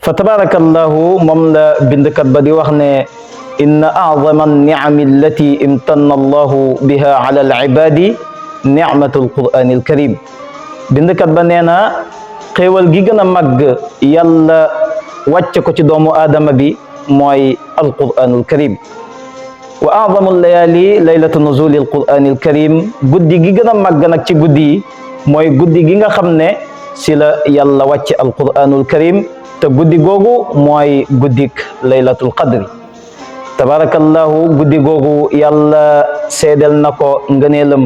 fa tabarakallahu moom la bindkat ba di wax ne inna a'zama an-ni'ami allati imtanna allahu biha ala al-ibadi ni'matul qur'anil karim. bindkat ba nee na xéewal gi gën a màgg yàlla wàcce ko ci doomu aadama bi mooy alquranul karim. wa a'zamu layali laylatu nuzuli alquranil karim, guddi gi gën a màgg nag ci guddi yi mooy guddi gi nga xam ne si la yàlla wàcce alquranul karim, te guddi googu mooy guddik laylatul qadri. tabarakallahu guddi googu yàlla seedel na ko ngëneelam,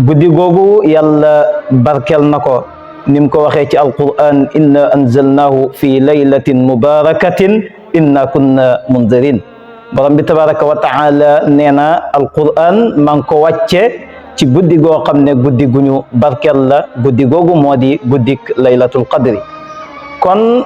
guddi googu yàlla barkel na ko nim ko waxee ci alquran inna anzalnahu fi laylatin mubarakatin inna kunna munzirin. borom bi tabaraka wa taala nee na alquran maa ngi ko wàcce ci guddi goo xam ne guddi guñu barkel la, guddi googu moo di guddik laylatul qadri. kon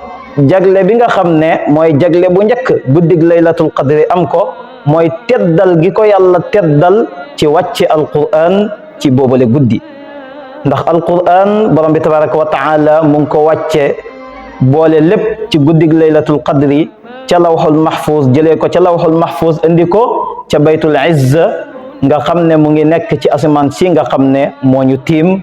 jagle bi nga xam ne mooy jagle bu njëkk guddik laylatul qadri am ko mooy teddal gi ko yàlla teddal ci wàcce alquran ci boobale guddi. ndax alquran borom bi tabaraka wa taala mu ngi ko wàcce boole lépp ci guddig laylatul qadri ca lawxul mahfuz, jëlee ko ca lawxul mahfuz indi ko ca baytul izza nga xam ne mu ngi nekk ci asamaan si nga xam ne moo ñu tiim.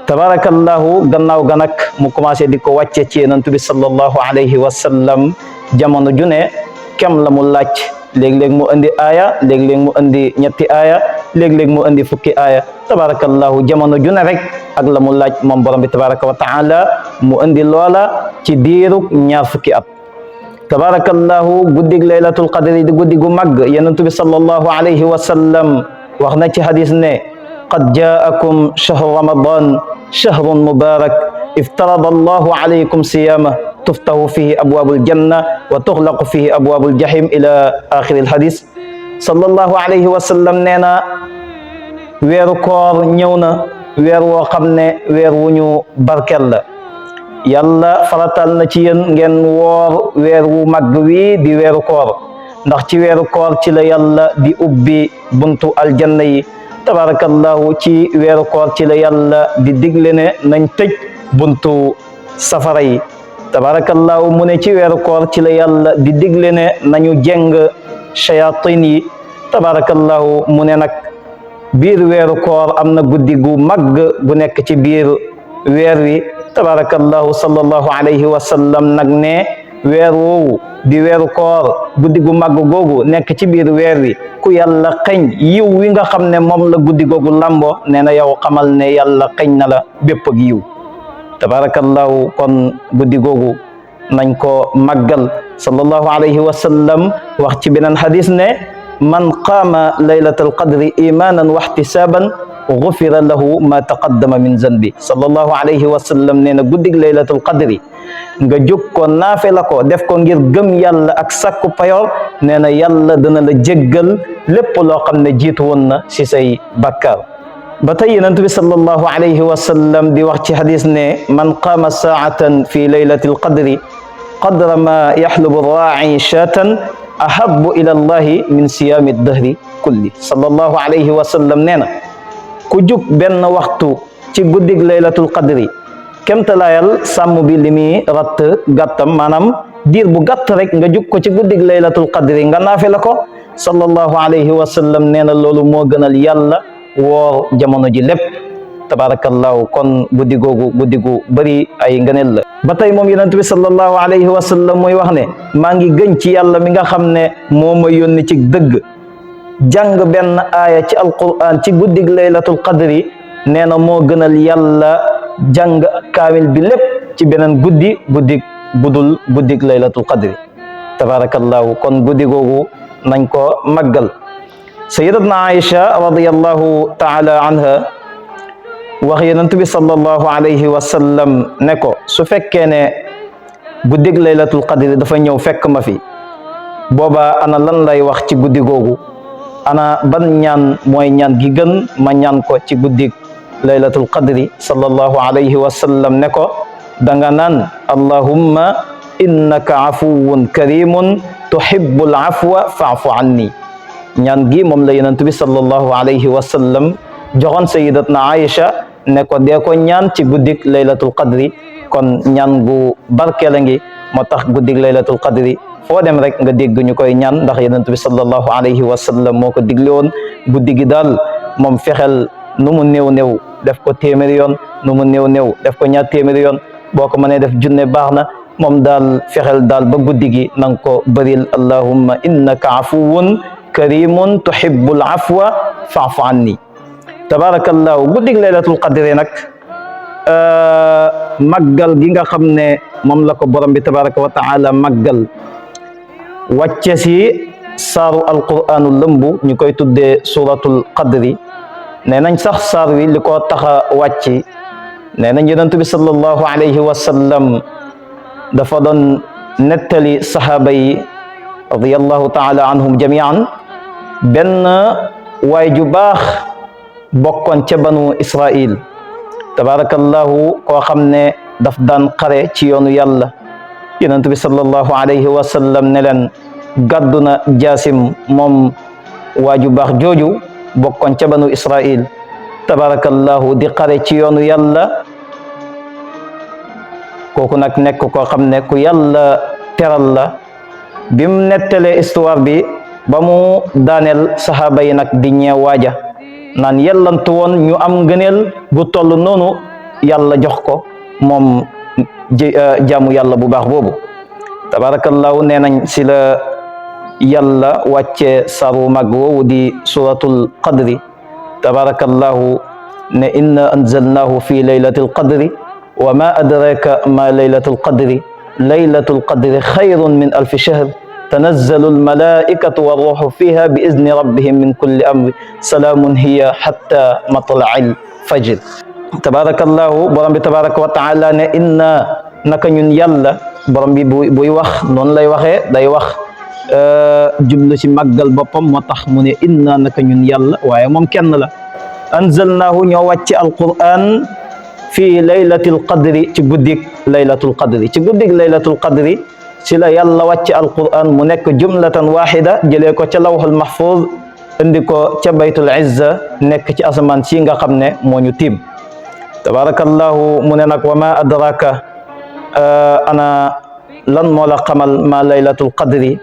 tabarakallahu gannaaw ga nag mu commencé di ko wàcce ci yonent bi sallallahu alayhi wa sallam jamono ju ne kem la mu laaj. léeg-léeg mu indi aaya, léeg-léeg mu indi ñetti aaya, léeg-léeg mu indi fukki aaya. tabarakallahu jamono ju ne rek ak la mu laaj moom borom bi tabaraka wa taala mu indi loola ci diiru ñaar fukki at. tabarakallahu guddig laylatul qadri di guddi gu mag. yonent bi sallallahu alayhi wa sallam wax na ci hadis ne qad jaakum shahru ramadan shahrun mubarak iftarada allahu alaykum siyamah tuftahu fihi abwabul janna wa tughlaqu fihi abwabul jahim ila akhiril hadis. sallallahu alayhi wa sallam nee na weeru koor ñëw na, weer woo xam ne weer wu ñu barkel la. yàlla faratal na ci yéen ngeen woor weer wu mag wi di weeru koor, ndax ci weeru koor ci la yàlla di ubbi buntu aljanna yi. tabarakallahu ci weeru koor ci la yàlla di digle ne nañ tëj buntu safara yi. tabarakallahu mu ne ci weeru koor ci la yàlla di digle ne nañu jeng shayatin yi. tabarakallahu mu ne nag biir weeru koor am na guddi gu mag gu nekk ci biir weer wi. tabarakallahu sallallahu alayhi wa sallam nag ne weer woowu di weeru koor guddi gu mag googu nekk ci biir weer wi ku yàlla xeñ yiw wi nga xam ne moom la guddi googu lambo nee na yow xamal ne yàlla xeñ na la bépp ak yiw. tabarakallahu kon guddi googu nañ ko màggal. sallallahu alayhi wa sallam wax ci beneen hadis ne man qaama laylatal qadri imanan wa ihtisaban gufira lahu ma taqaddama min zanbi. sallallahu alayhi wa sallam nee na guddig laylatul qadri nga jóg ko naafe la ko def ko ngir gëm yàlla ak sakku payoor, nee na yàlla dana la jéggal lépp loo xam ne jiitu woon na si say bakkaar. ba tey yonent bi sallallahu alayhi wa sallam di wax ci hadis ne man qaama saatan fi laylatil qadri qadra ma yaxlubu raaci shaatan ahabbu ila allahi min siyaami dahri kulli. sallallahu alayhi wa sallam nee na ku jug benn waxtu ci guddig laylatul qadri kemtalaayal sàmm bi li muy ratt gàttam, maanaam diir bu gàtt rek nga jug ko ci guddig laylatul qadri nga naafe la ko. sallallahu alayhi wa sallam nee na loolu moo gënal yàlla woor jamono ji lépp. tabarakallahu kon guddi googu guddi gu bëri ay ngëneel la. ba tey moom yonent bi sallallahu alayhi wa sallam mooy wax ne maa ngi gën ci yàlla mi nga xam ne moo ma yónni ci dëgg, jàng benn aaya ci alquran ci guddig laylatul qadri nee na moo gënal yàlla jàng kaamil bi lépp ci beneen guddi budul guddig laylatul qadri. tabarakallahu kon guddi googu nañ ko màggal. sayyidatna Aïcha radiyallahu taala anha wax yonent bi sallallahu alayhi wa sallam ne ko su fekkee ne guddig laylatul qadri dafa ñëw fekk ma fi, booba ana lan lay wax ci guddi googu, ana ban ñaan mooy ñaan gi gën ma ñaan ko ci guddig laylatul qadri. sallallahu alayhi wa sallam ne ko danga naan allahumma innaka afuwun karimun tuhibbul afwa fa'fu anni. ñaan gi moom la yonent bi sallallahu alayhi wa sallam joxoon sayyidatna Aïcha ne ko dee ko ñaan ci guddik laylatul qadri. kon ñaan gu barkeel a ngi moo tax guddig laylatul qadri foo dem rek nga dégg ñu koy ñaan ndax yonent bi sallallahu alayhi wa sallam moo ko digle woon guddi gi daal moom fexeel nu mu néew néew def ko téeméeri yoon nu mu néew néew def ko ñaar téeméeri yoon boo ko mënee def junne baax na moom daal fexeel daal ba guddi gi nanga ko bëril allahumma innaka afuwun karimun tuhibbul afwa fa'fu anni tabarakallahu guddig laylatul qadri nag màggal gi nga xam ne moom la ko borom bi tabaraka wa taala màggal wàcce si saaru alquranu lëmbu ñu koy tuddee suratul qadri nee nañ sax saar wi li ko taxa wàcci nee nañ yonent bi sallallahu alayhi wa sallam dafa doon nettali sahaaba yi radiyallahu taala anhum jamian benn waay ju baax bokkoon ca banu Israil tabarakallahu koo xam ne daf daan xare ci yoonu yàlla yonent bi sallallahu alayhi wa sallam ne leen gàddu na jaasim moom waaju baax jooju bokkoon ca banu Israil tabarakallahu di xare ci yoonu yàlla kooku nag nekk koo xam ne ku yàlla teral la bim nettalee histoire bi ba mu daaneel sahaaba yi nag di ñee waaja naan yellantu woon ñu am ngëneel bu toll noonu yàlla jox ko moom jaamu yàlla bu baax boobu tabarakallahu nee nañ si la yàlla wàcce saru mag woowu di suratul qadri tabarakallahu ne inna anzalnahu fi laylatil qadri wa ma adraka ma laylatul qadri laylatul qadri khayrun min alfi shahr tanazzalu almalaikatu warruhu fiha bi izni rabbihim min kulli amri salaamun hiya hatta matla'il fajr tabarakallahu borom bi tabaraka wa taala ne inna naka ñun yàlla borom bi buy wax noonu lay waxee day wax jublu ci màggal boppam moo tax mu ne inna naka ñun yàlla waaye moom kenn la anzalnahu ñoo wàcce alquran fii laylatil qadri ci guddig laylatul qadri ci guddig laylatul qadri ci la yàlla wàcce alquran mu nekk jumlatan waxida jëlee ko ca lawhul mahfuz indi ko ca baytul izza nekk ci asamaan si nga xam ne moo ñu tiim tabarakallahu mu ne nag wa ma adraka ana lan moo la xamal ma laylatul qadri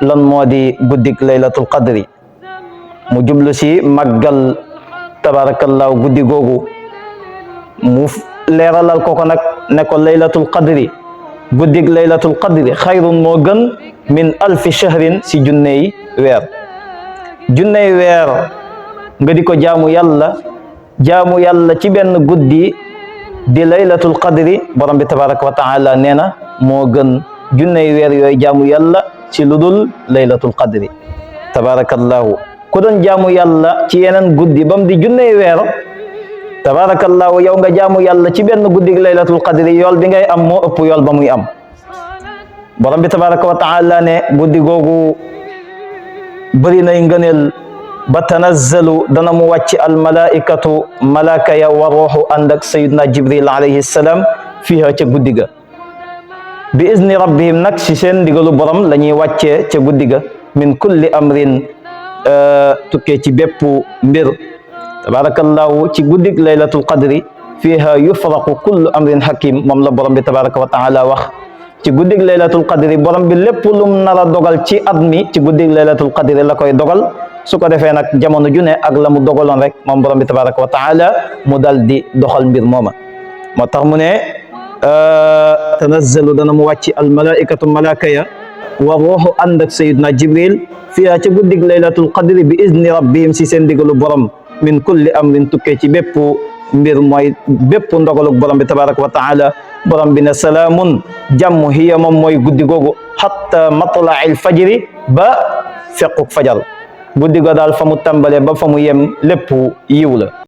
lan moo di guddig laylatul qadri mu jublu si màggal tabarakallahu guddi googu mu leeralal ko nag ne ko laylatul qadri guddig laylatul qadri xayrun moo gën min alfi shahrin si junney weer nga di ko jaamu yàlla ci benn guddi di laylatul qadri borom bi tabaraka wa taala nee na moo gën junney weer yooyu jaamu yàlla ci ludul laylatul qadri tabarakallahu ku doon jaamu yàlla ci yeneen guddi bam di junney weer tabarakallahu yow nga jaamu yàlla ci benn guddig laylatul qadri yool bi ngay am moo ëpp yool ba muy am borom bi tabaraka wa taala ne guddi googu bëri nay ngëneel ba tanazzalu dana mu wàcc al malaikatu malaka ya wa ruuxu ànd ak sayidna jibril alayhi salaam fiha ca guddi ga bi izni rabbihim nag si seen ndigalu borom la ñuy wàccee ca guddi ga min kulli amrin tukkee ci bépp mbir tabarakallahu ci guddig laylatul qadri fiha yufraqu kullu amrin hakim moom la borom bi tabaraka wa taala wax ci guddig laylatul qadri borom bi lépp lum nar a dogal ci at mi ci guddig laylatul qadri la koy dogal su ko defee nag jamono ju ne ak la mu dogaloon rek moom borom bi tabaraka wa taala mu dal di doxal mbir mooma moo tax mu ne tanazzalu dana mu wàcc al malaikatu malaka ya wa ruuxu ànd ak sayidna jibril fiha ci guddig laylatul qadri bi izni rabbihim si seen digalu borom min kulli amrin tukkee ci bépp mbir mooy bépp ndogaluk borom bi tabaraka wa taala borom bi ne salaamun jàmm hiya moom mooy guddi googu hatta matla'il fajri ba fequk fajar guddi go daal fa mu tàmbalee ba fa mu yem lépp yiw la